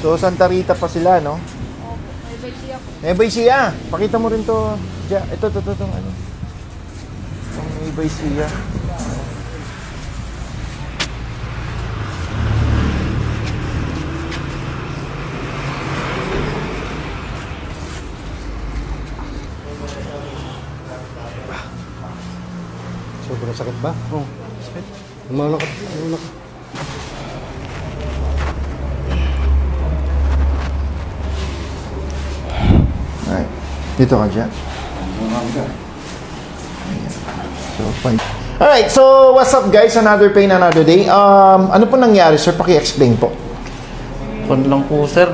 So, Santa Rita pa sila, no? Opo, may Ecija po. Nueva Ecija. Pakita mo rin to. Ito, ano. Itong Nueva Ecija. Sobrang sakit ba? Oh, sakit. Malakad. Alright. Dito ka dyan. So, fine. Alright, so what's up guys? Another pain, another day. Ano po nangyari, sir? Paki-explain po. Pan lang po, sir.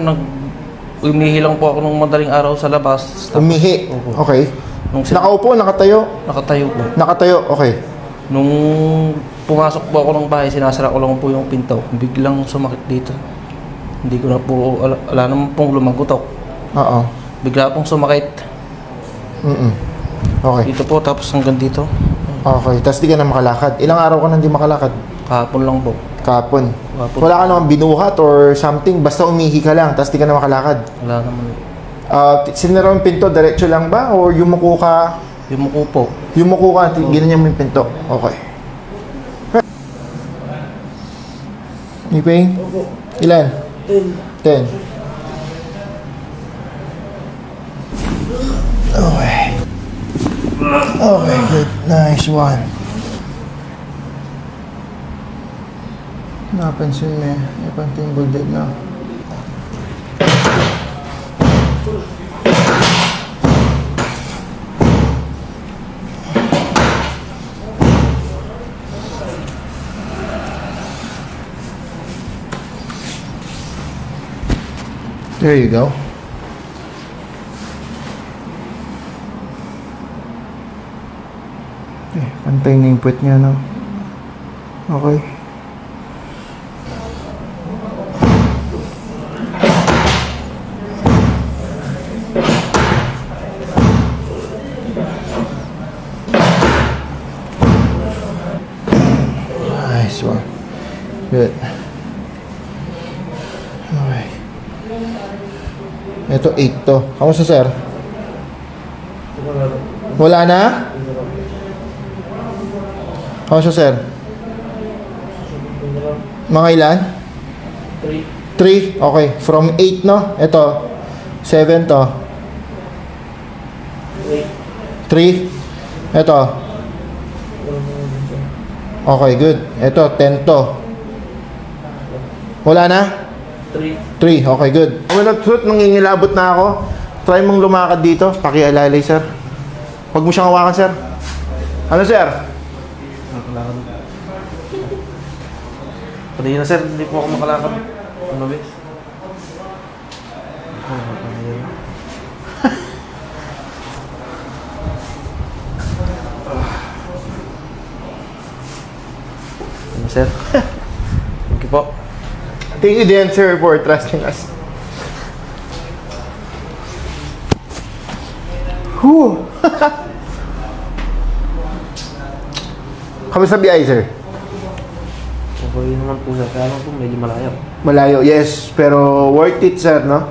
Umihi lang po ako nung madaling araw sa labas. Umihi. Opo. Okay. Nakaupo, nakatayo? Nakatayo po. Nakatayo, okay. Nung pumasok po ako ng bahay, sinasara ko lang po yung pinto. Biglang sumakit dito. Hindi ko na po, wala naman pong lumagutok. Oo. Bigla pong sumakit. Okay. Dito po, tapos hanggang dito. Okay, tapos di ka na makalakad. Ilang araw ka na hindi makalakad? Kahapon lang po. Kahapon. Kahapon. Wala ka naman binuhat or something, basta umihi ka lang, tapos di ka na makalakad. Wala naman. Sinara yung pinto, diretso lang ba? Or yumuko ka? Yumuko po. Yumuko ka, ginanyan mo yung pinto. Okay. May pain? Ilan? 10. Okay. Okay, good. Nice one. Napansin mo eh. Napansin bulldog na. There you go. Pantay na yung puwet niya, no? Okay. Nice one. Good. Okay. Ito 8 to. Kamusta, sir? Wala na? Kamusta, sir? Mga ilan? 3. Okay. From 8, no? Ito. 7 to. 3. Ito. Okay, good. Ito, 10 to. Wala na? 3. Okay, good. Truth, nangingilabot na ako. Try mong lumakad dito. Pakialalay, sir. Huwag mo siyang hawakan, sir. Ano, sir? Makalakad. Pwede na, sir. Hindi po ako makalakad. Ano, bes? Ano, sir? Thank you po. Thank you din, sir, for trusting us. Whew. Kamusta biyahe, sir? Okay naman po, sir. Kaya po medyo malayo. Malayo, yes. Pero worth it, sir, no?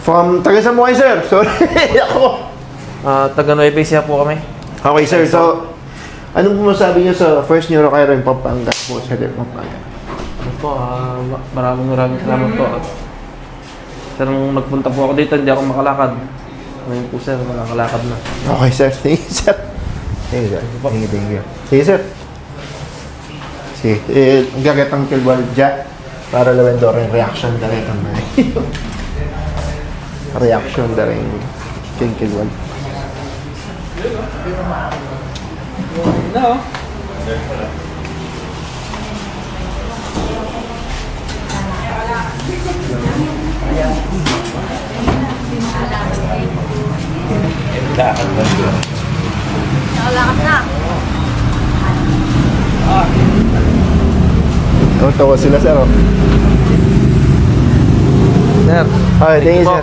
From taga saan mo kayo, sir? Sorry, ako. Taga Nueva Ecija po kami. Okay, sir. So, anong masabi niyo sa first Neurocare in Pampanga po, sa Pampanga? Ano po, maraming salamat po. Sir, nung nagpunta po ako dito, hindi ako makalakad. Ngayon po, sir, makakalakad na. Okay, sir. Thank you, sir. Thank you, sir. Thank you. Sige, sir. Sige. Gagat ang kilwal dyan para lawan doon yung reaction na rin. Reaction na rin yung kilwal. No. Nakalakad na. Tawa sila, sir. Sir. Okay, thank you, sir.